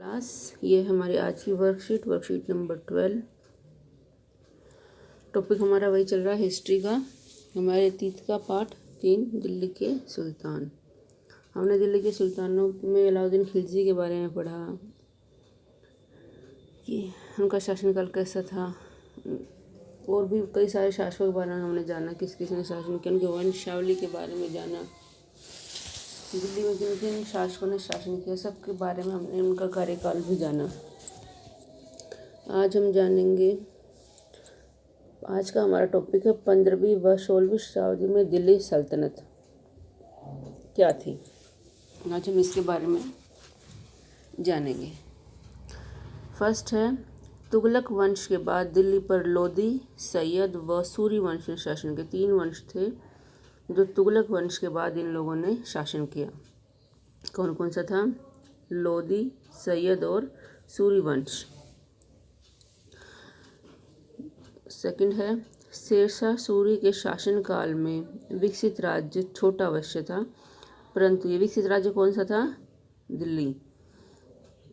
Class ये हमारी आज की वर्कशीट नंबर 12। टॉपिक हमारा वही चल रहा है हिस्ट्री का। हमारे तीत का पार्ट 3 दिल्ली के सुल्तान। हमने दिल्ली के सुल्तानों में अलाउद्दीन खिलजी के बारे में पढ़ा कि उनका शासनकाल कैसा था, और भी कई सारे शासकों के बारे में हमने जाना, किस किस ने शासन किया, उनके वंशावली के बारे में जाना, दिल्ली में किन किन शासकों ने शासन किया, सबके बारे में हमने उनका कार्यकाल भी जाना। आज हम जानेंगे, आज का हमारा टॉपिक है 15वीं व 16वीं शताब्दी में दिल्ली सल्तनत क्या थी। आज हम इसके बारे में जानेंगे। फर्स्ट है, तुगलक वंश के बाद दिल्ली पर लोदी, सैयद व सूरी वंश ने शासन किया। 3 वंश थे जो तुगलक वंश के बाद इन लोगों ने शासन किया। कौन कौन सा था? लोदी, सैयद और सूरी वंश। सेकंड है, शेरशाह सूरी के शासनकाल में विकसित राज्य छोटा अवश्य था, परंतु ये विकसित राज्य कौन सा था? दिल्ली।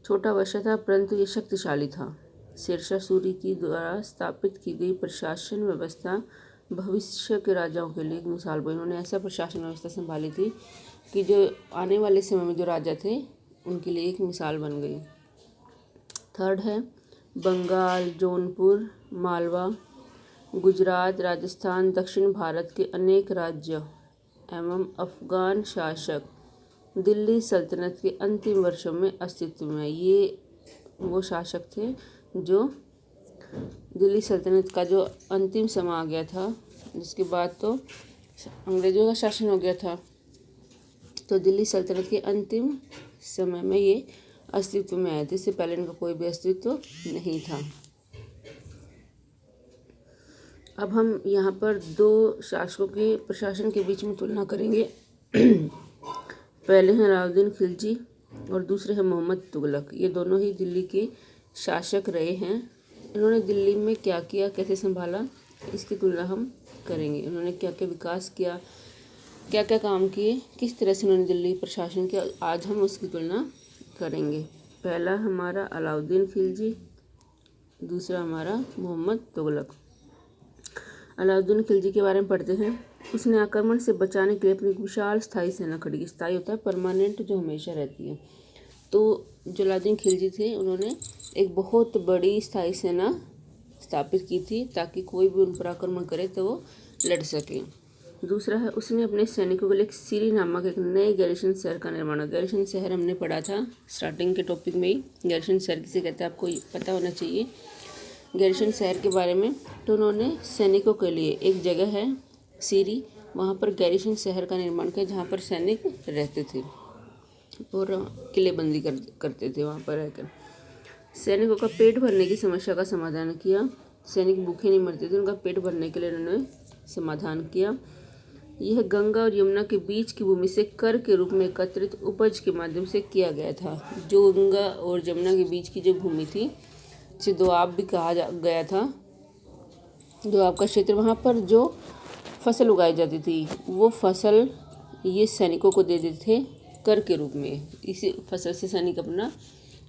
छोटा अवश्य था परंतु ये शक्तिशाली था। शेरशाह सूरी की द्वारा स्थापित की गई प्रशासन व्यवस्था भविष्य के राजाओं के लिए एक मिसाल बनी। उन्होंने ऐसा प्रशासन व्यवस्था संभाली थी कि जो आने वाले समय में जो राजा थे उनके लिए एक मिसाल बन गई। थर्ड है, बंगाल, जौनपुर, मालवा, गुजरात, राजस्थान, दक्षिण भारत के अनेक राज्य एवं अफगान शासक दिल्ली सल्तनत के अंतिम वर्षों में अस्तित्व में। ये वो शासक थे जो दिल्ली सल्तनत का जो अंतिम समय आ गया था, जिसके बाद तो अंग्रेज़ों का शासन हो गया था, तो दिल्ली सल्तनत के अंतिम समय में ये अस्तित्व में आए थे। इससे पहले इनका कोई भी अस्तित्व नहीं था। अब हम यहाँ पर 2 शासकों के प्रशासन के बीच में तुलना करेंगे। पहले हैं अलाउद्दीन खिलजी और दूसरे हैं मोहम्मद तुगलक। ये दोनों ही दिल्ली के शासक रहे हैं। इन्होंने दिल्ली में क्या किया, कैसे संभाला, इसकी तुलना हम करेंगे। उन्होंने क्या क्या विकास किया, क्या क्या काम किए, किस तरह से उन्होंने दिल्ली प्रशासन किया, आज हम उसकी तुलना करेंगे। पहला हमारा अलाउद्दीन खिलजी, दूसरा हमारा मोहम्मद तुगलक। अलाउद्दीन खिलजी के बारे में पढ़ते हैं। उसने आक्रमण से बचाने के लिए अपनी विशाल स्थायी सेना खड़ी की। स्थायी होता है परमानेंट, जो हमेशा रहती है। तो जो अलाउद्दीन खिलजी थे उन्होंने एक बहुत बड़ी स्थायी सेना स्थापित की थी ताकि कोई भी उन पर आक्रमण करे तो वो लड़ सके। दूसरा है, उसने अपने सैनिकों के लिए सीरी नामक एक नए गैरिसन शहर का निर्माण किया। गैरिसन शहर हमने पढ़ा था स्टार्टिंग के टॉपिक में ही। गैरिसन शहर किसे कहते हैं आपको पता होना चाहिए गैरिसन शहर के बारे में। तो उन्होंने सैनिकों के लिए एक जगह है सीरी, वहाँ पर गैरिसन शहर का निर्माण किया जहाँ पर सैनिक रहते थे और किलेबंदी करते थे वहाँ पर रहकर। सैनिकों का पेट भरने की समस्या का समाधान किया। सैनिक भूखे नहीं मरते थे, उनका पेट भरने के लिए उन्होंने समाधान किया। यह गंगा और यमुना के बीच की भूमि से कर के रूप में एकत्रित उपज के माध्यम से किया गया था। जो गंगा और यमुना के बीच की जो भूमि थी, जिसे दोआब भी कहा गया था, दोआब का क्षेत्र, वहाँ पर जो फसल उगाई जाती थी वो फसल ये सैनिकों को दे देते थे कर के रूप में। इसी फसल से सैनिक अपना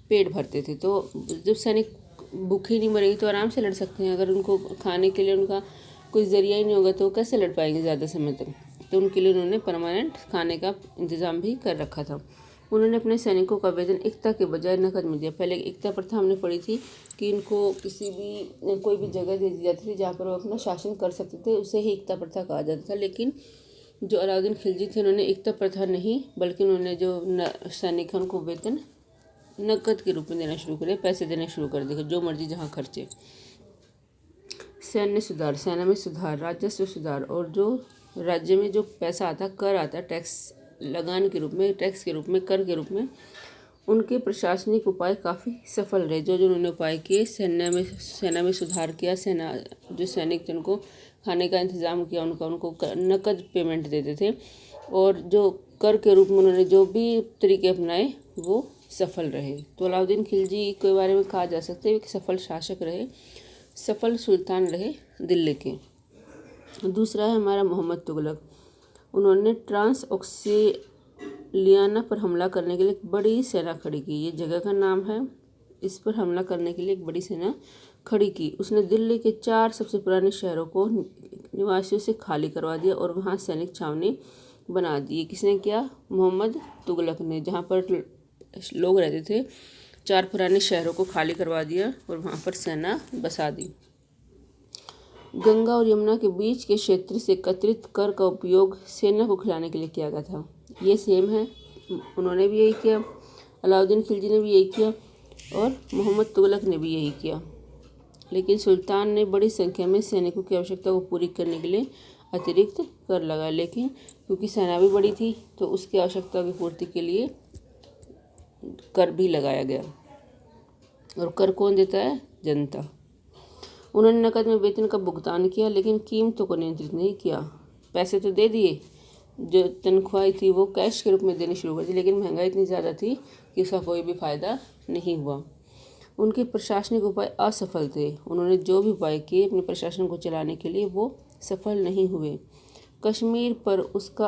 पेट भरते थे। तो जब सैनिक भूखे नहीं मरेंगे तो आराम से लड़ सकते हैं। अगर उनको खाने के लिए उनका कोई ज़रिया ही नहीं होगा तो कैसे लड़ पाएंगे ज़्यादा समय तक। तो उनके लिए उन्होंने परमानेंट खाने का इंतज़ाम भी कर रखा था। उन्होंने अपने सैनिकों का वेतन एकता के बजाय नकद में दिया। पहले एकता प्रथा हमने पढ़ी थी कि इनको कोई भी जगह दे दी जाती थी जहाँ पर वो अपना शासन कर सकते थे, उसे ही एकता प्रथा कहा जाता था। लेकिन जो अलाउद्दीन खिलजी थे उन्होंने एकता प्रथा नहीं, बल्कि उन्होंने जो सैनिक हैं उनको वेतन नकद के रूप में देना शुरू करे, पैसे देने शुरू कर दिए, जो मर्जी जहाँ खर्चे। सैन्य सुधार, सेना में सुधार, राजस्व सुधार, और जो राज्य में जो पैसा आता, कर आता, टैक्स लगान के रूप में, टैक्स के रूप में, कर के रूप में, उनके प्रशासनिक उपाय काफ़ी सफल रहे। जो उन्होंने उपाय किए, सेना में सुधार किया, जो सैनिक थे उनको खाने का इंतज़ाम किया, उनको नकद पेमेंट देते थे, और जो कर के रूप में उन्होंने जो भी तरीके अपनाए वो सफल रहे। तो अलाउद्दीन खिलजी के बारे में कहा जा सकता है कि सफल शासक रहे, सफल सुल्तान रहे दिल्ली के। दूसरा है हमारा मोहम्मद तुगलक। उन्होंने लियाना पर हमला करने के लिए एक बड़ी सेना खड़ी की। ये जगह का नाम है। इस पर हमला करने के लिए एक बड़ी सेना खड़ी की। उसने दिल्ली के 4 सबसे पुराने शहरों को निवासियों से खाली करवा दिया और वहाँ सैनिक छावनी बना दी। किसने किया? मोहम्मद तुगलक ने। जहाँ पर लोग रहते थे 4 पुराने शहरों को खाली करवा दिया और वहाँ पर सेना बसा दी। गंगा और यमुना के बीच के क्षेत्र से एकत्रित कर का उपयोग सेना को खिलाने के लिए किया गया था। ये सेम है, उन्होंने भी यही किया, अलाउद्दीन खिलजी ने भी यही किया और मोहम्मद तुगलक ने भी यही किया। लेकिन सुल्तान ने बड़ी संख्या में सैनिकों की आवश्यकता को पूरी करने के लिए अतिरिक्त कर लगाया। लेकिन क्योंकि सेना भी बड़ी थी तो उसकी आवश्यकता की पूर्ति के लिए कर भी लगाया गया। और कर कौन देता है? जनता। उन्होंने नकद में वेतन का भुगतान किया लेकिन कीमतों को नियंत्रित नहीं किया। पैसे तो दे दिए, जो तनख्वाह थी वो कैश के रूप में देनी शुरू कर दी, लेकिन महंगाई इतनी ज़्यादा थी कि उसका कोई भी फ़ायदा नहीं हुआ। उनके प्रशासनिक उपाय असफल थे। उन्होंने जो भी उपाय किए अपने प्रशासन को चलाने के लिए वो सफल नहीं हुए। कश्मीर पर उसका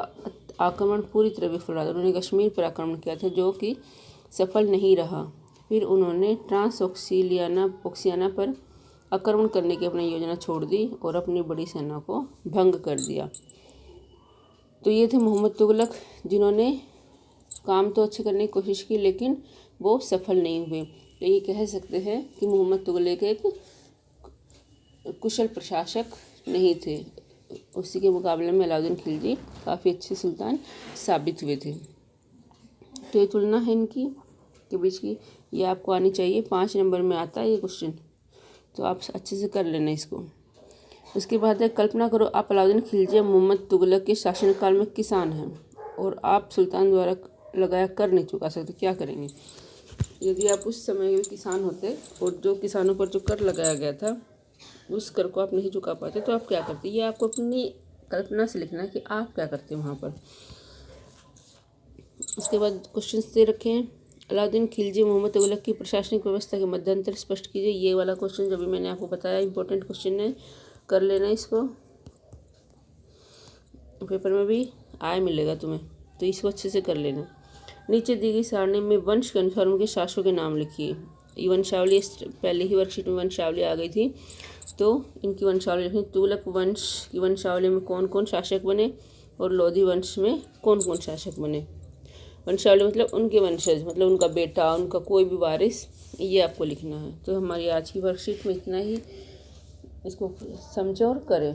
आक्रमण पूरी तरह विफल रहा। उन्होंने कश्मीर पर आक्रमण किया था जो कि सफल नहीं रहा। फिर उन्होंने ओक्सियाना पर आक्रमण करने की अपनी योजना छोड़ दी और अपनी बड़ी सेना को भंग कर दिया। तो ये थे मोहम्मद तुगलक, जिन्होंने काम तो अच्छे करने की कोशिश की लेकिन वो सफल नहीं हुए। तो ये कह सकते हैं कि मोहम्मद तुगलक एक कुशल प्रशासक नहीं थे। उसी के मुकाबले में अलाउद्दीन खिलजी काफ़ी अच्छे सुल्तान साबित हुए थे। तो ये तुलना है इनकी के बीच की, ये आपको आनी चाहिए। 5 नंबर में आता है ये क्वेश्चन, तो आप अच्छे से कर लेना इसको। उसके बाद है, कल्पना करो आप अलाउद्दीन खिलजी या मोहम्मद तुगलक के शासनकाल में किसान हैं और आप सुल्तान द्वारा लगाया कर नहीं चुका सकते, क्या करेंगे? यदि आप उस समय में किसान होते और जो किसानों पर जो कर लगाया गया था उस कर को आप नहीं चुका पाते तो आप क्या करते? ये आपको अपनी कल्पना से लिखना है कि आप क्या करते वहाँ पर। उसके बाद क्वेश्चन दे रखे हैं, अलाउद्दीन खिलजी मोहम्मद तुगलक की प्रशासनिक व्यवस्था के मध्यांतर स्पष्ट कीजिए। ये वाला क्वेश्चन जो भी मैंने आपको बताया इंपॉर्टेंट क्वेश्चन है, कर लेना इसको, पेपर में भी आए मिलेगा तुम्हें, तो इसको अच्छे से कर लेना। नीचे दी गई सारणी में वंश के अनुसार उनके शासकों के नाम लिखिए। ये वंशावली पहले ही वर्कशीट में वंशावली आ गई थी, तो इनकी वंशावली लिखी। तुगलक वंश की वंशावली में कौन कौन शासक बने और लोधी वंश में कौन कौन शासक बने। वंशावली मतलब उनके वंशज, मतलब उनका बेटा, उनका कोई भी वारिस, ये आपको लिखना है। तो हमारी आज की वर्कशीट में इतना ही, इसको समझो और करें।